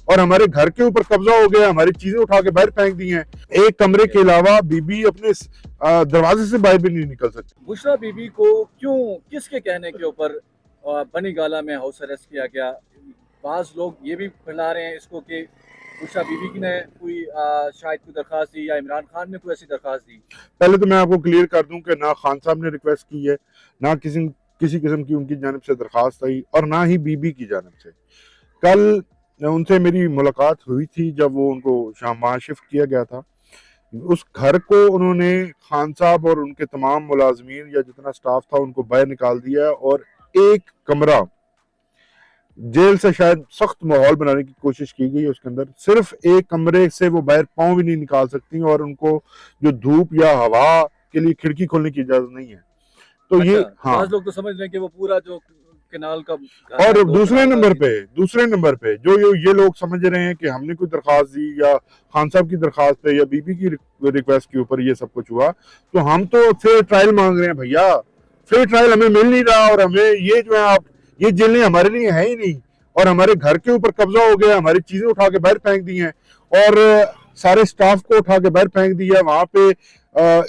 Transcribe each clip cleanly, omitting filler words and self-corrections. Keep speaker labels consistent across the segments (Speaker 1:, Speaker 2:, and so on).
Speaker 1: और हमारे घर के ऊपर कब्जा हो गया, हमारी चीजें उठा के बाहर फेंक दी हैं। एक कमरे के अलावा बीबी अपने दरवाजे से बाहर भी नहीं निकल सकती।
Speaker 2: बुशरा बीबी को क्यों, किसके कहने के ऊपर बनी गाला में हाउस अरेस्ट किया गया? बाज लोग ये भी फैला रहे हैं इसको कि बुशरा बीबी ने कोई शायद कोई दरखास्त दी या इमरान खान ने कोई ऐसी दरखास्त दी।
Speaker 1: पहले तो मैं आपको क्लियर कर दूं कि ना खान साहब ने रिक्वेस्ट की है, ना किसी किसी किस्म की उनकी जानिब से दरखास्त आई, और ना ही बीबी की जानिब से। कल उनसे मेरी मुलाकात हुई थी जब वो उनको शाम शिफ्ट किया गया था। उस घर को उन्होंने, खान साहब और उनके तमाम मुलाजमीन या जितना स्टाफ था, उनको बाहर निकाल दिया और एक कमरा, जेल से शायद सख्त माहौल बनाने की कोशिश की गई। उसके अंदर सिर्फ एक कमरे से वो बाहर पाँव भी नहीं निकाल सकती, और उनको जो धूप या हवा के लिए खिड़की खोलने की इजाजत नहीं है। तो
Speaker 2: अच्छा,
Speaker 1: ये हाँ।
Speaker 2: बाज लोग तो समझ रहे हैं कि वो पूरा जो केनाल का
Speaker 1: और दूसरे नंबर पे जो ये लोग समझ रहे हैं कि हमने कोई दरखास्त दी या खान साहब की दरखास्त पे या बीबी की रिक्वेस्ट के ऊपर ये सब कुछ हुआ, तो हम तो फेयर ट्रायल मांग रहे हैं भैया। फेयर ट्रायल हमें मिल नहीं रहा, और हमें ये जो है आप, ये जेलें हमारे लिए है ही नहीं, और हमारे घर के ऊपर कब्जा हो गया, हमारी चीजें उठा के बाहर फेंक दी हैं, और सारे स्टाफ को उठा के बाहर फेंक दिया। वहां पे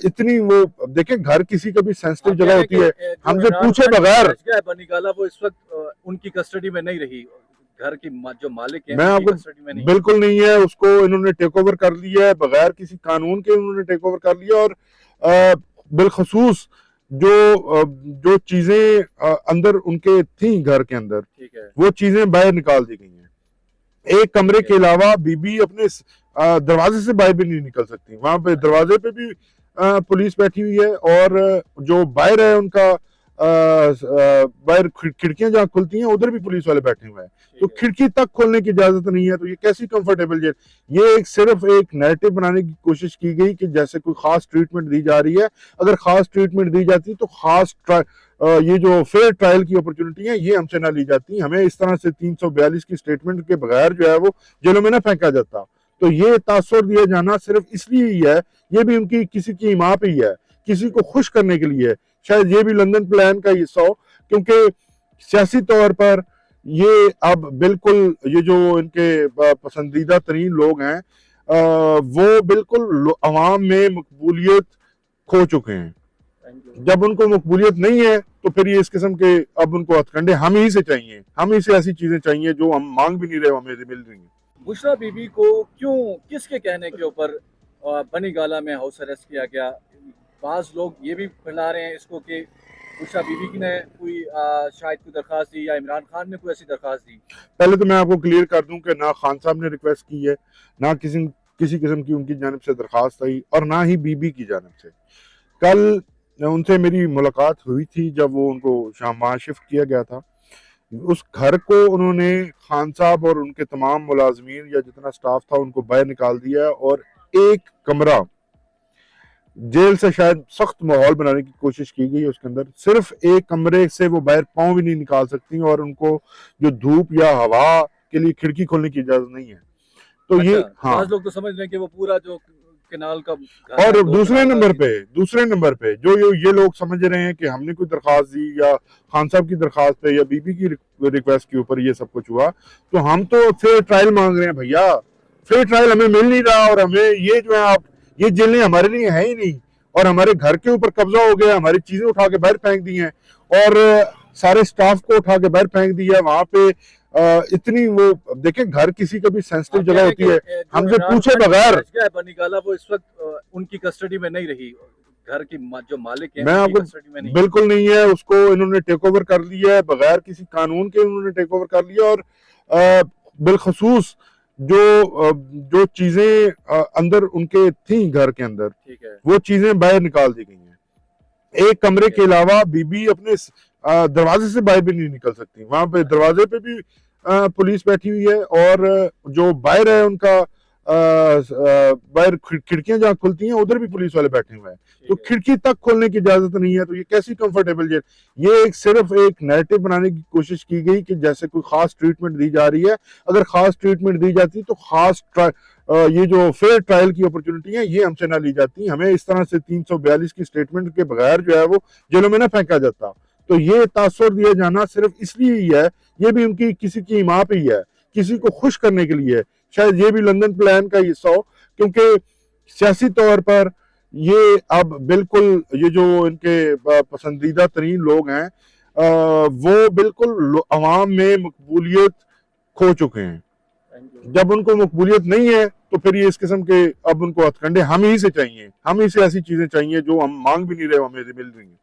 Speaker 1: इतनी वो देखें, घर किसी का भी सेंसिटिव जगह होती है, हमसे पूछे बगैर।
Speaker 2: बनी गाला वो इस वक्त उनकी कस्टडी में नहीं रही, घर की जो मालिक है
Speaker 1: मैं आपको
Speaker 2: कस्टडी में नहीं।
Speaker 1: बिल्कुल नहीं है, उसको इन्होंने टेक ओवर कर लिया है, बगैर किसी कानून के इन्होंने टेक ओवर कर लिया। और बिलखसूस जो चीजें अंदर उनके थी घर के अंदर,
Speaker 2: ठीक है,
Speaker 1: वो चीजें बाहर निकाल दी गई हैं। एक कमरे के अलावा बीबी अपने दरवाजे से बाहर भी नहीं निकल सकती। वहां पे दरवाजे पे भी पुलिस बैठी हुई है, और जो बाहर है उनका बाहर खिड़कियां जहाँ खुलती हैं उधर भी पुलिस वाले बैठे हुए हैं, तो खिड़की तक खोलने की इजाजत नहीं है। तो ये कैसी कंफर्टेबल जेल? ये सिर्फ एक नैरेटिव बनाने की कोशिश की गई कि जैसे कोई खास ट्रीटमेंट दी जा रही है। अगर खास ट्रीटमेंट दी जाती तो खास ये जो फेयर ट्रायल की अपॉर्चुनिटी है ये हमसे ना ली जाती। हमें इस तरह से 342 की स्टेटमेंट के बगैर जो है वो जेलों में ना फेंका जाता। तो ये तासुर दिया जाना सिर्फ इसलिए ही है, ये भी उनकी किसी की हिमा पे ही है, किसी को खुश करने के लिए है। शायद ये भी लंदन प्लान का हिस्सा हो, क्योंकि सियासी तौर पर ये अब बिल्कुल, ये जो इनके पसंदीदा तरीन लोग हैं, वो बिल्कुल अवाम में मकबूलियत खो चुके हैं। जब उनको मकबूलियत नहीं है तो फिर ये इस किस्म के, अब उनको हथकंडे हम ही से चाहिए, हम ही से ऐसी चीजें चाहिए जो हम मांग भी नहीं रहे, हमें मिल रही है।
Speaker 2: बुशरा बीबी को क्यों, किसके कहने के ऊपर बनी गाला में हाउस अरेस्ट किया गया? बाज लोग ये भी फैला रहे हैं इसको कि बुशरा बीबी ने कोई शायद कोई दरखास्त दी या इमरान खान ने कोई ऐसी दरखास्त दी। पहले
Speaker 1: तो मैं आपको क्लियर कर दूं कि ना खान साहब ने रिक्वेस्ट की है, ना किसी किस्म की उनकी जानिब से दरखास्त आई, और ना ही बीबी की जानिब से। कल उनसे मेरी मुलाकात हुई थी जब वो उनको शाम शिफ्ट किया गया था। उस घर को उन्होंने, खान साहब और उनके तमाम मुलाजमीन या जितना स्टाफ था, उनको बाहर निकाल दिया, और एक कमरा, जेल से शायद सख्त माहौल बनाने की कोशिश की गई। उसके अंदर सिर्फ एक कमरे से वो बाहर पाँव भी नहीं निकाल सकती, और उनको जो धूप या हवा के लिए खिड़की खोलने की इजाजत नहीं है। तो
Speaker 2: अच्छा,
Speaker 1: ये हाँ।
Speaker 2: लोग तो समझ रहे हैं कि वो पूरा जो केनाल का
Speaker 1: और दूसरे नंबर पे जो ये लोग समझ रहे हैं कि हमने कोई दरखास्त दी या खान साहब की दरखास्त पे या बीबी की रिक्वेस्ट के ऊपर ये सब कुछ हुआ, तो हम तो फेयर ट्रायल मांग रहे हैं भैया। फेयर ट्रायल हमें मिल नहीं रहा, और हमें ये जो है आप, ये जेलें हमारे लिए है ही नहीं, और हमारे घर के ऊपर कब्जा हो गया, हमारी चीजें उठा के बाहर फेंक दी हैं, और सारे स्टाफ को उठा के बाहर फेंक दिया। वहां पे इतनी वो देखें, घर किसी का भी सेंसिटिव जगह होती है, हमसे पूछे बगैर।
Speaker 2: बनी गाला वो इस वक्त उनकी कस्टडी में नहीं रही, घर की जो मालिक है
Speaker 1: मैं आपको
Speaker 2: कस्टडी में नहीं।
Speaker 1: बिल्कुल नहीं है, उसको इन्होंने टेक ओवर कर लिया है, बगैर किसी कानून के इन्होंने टेक ओवर कर लिया। और बिलखसूस जो चीजें अंदर उनके थी घर के अंदर, ठीक है, वो चीजें बाहर निकाल दी गई हैं। एक कमरे के अलावा बीबी अपने दरवाजे से बाहर भी नहीं निकल सकती। वहां पे दरवाजे पे भी पुलिस बैठी हुई है, और जो बाहर है उनका बाहर खिड़कियां जहाँ खुलती हैं उधर भी पुलिस वाले बैठे हुए हैं, तो खिड़की तक खोलने की इजाजत नहीं है। तो ये कैसी कंफर्टेबल जेल? ये सिर्फ एक नैरेटिव बनाने की कोशिश की गई कि जैसे कोई खास ट्रीटमेंट दी जा रही है। अगर खास ट्रीटमेंट दी जाती तो खास ये जो फेयर ट्रायल की अपॉर्चुनिटी है ये हमसे ना ली जाती। हमें इस तरह से 342 की स्टेटमेंट के बगैर जो है वो जेलों में ना फेंका जाता। तो ये तासुर दिया जाना सिर्फ इसलिए ही है, ये भी उनकी किसी की हिमा पे ही है, किसी को खुश करने के लिए है। शायद ये भी लंदन प्लान का हिस्सा हो, क्योंकि सियासी तौर पर ये अब बिल्कुल ये जो इनके पसंदीदा तरीन लोग हैं वो बिल्कुल अवाम में मकबूलियत खो चुके हैं। जब उनको मकबूलियत नहीं है तो फिर ये इस किस्म के अब उनको हथकंडे हम ही से चाहिए, हम ही से ऐसी चीजें चाहिए जो हम मांग भी नहीं रहे, हमें मिल रही हैं।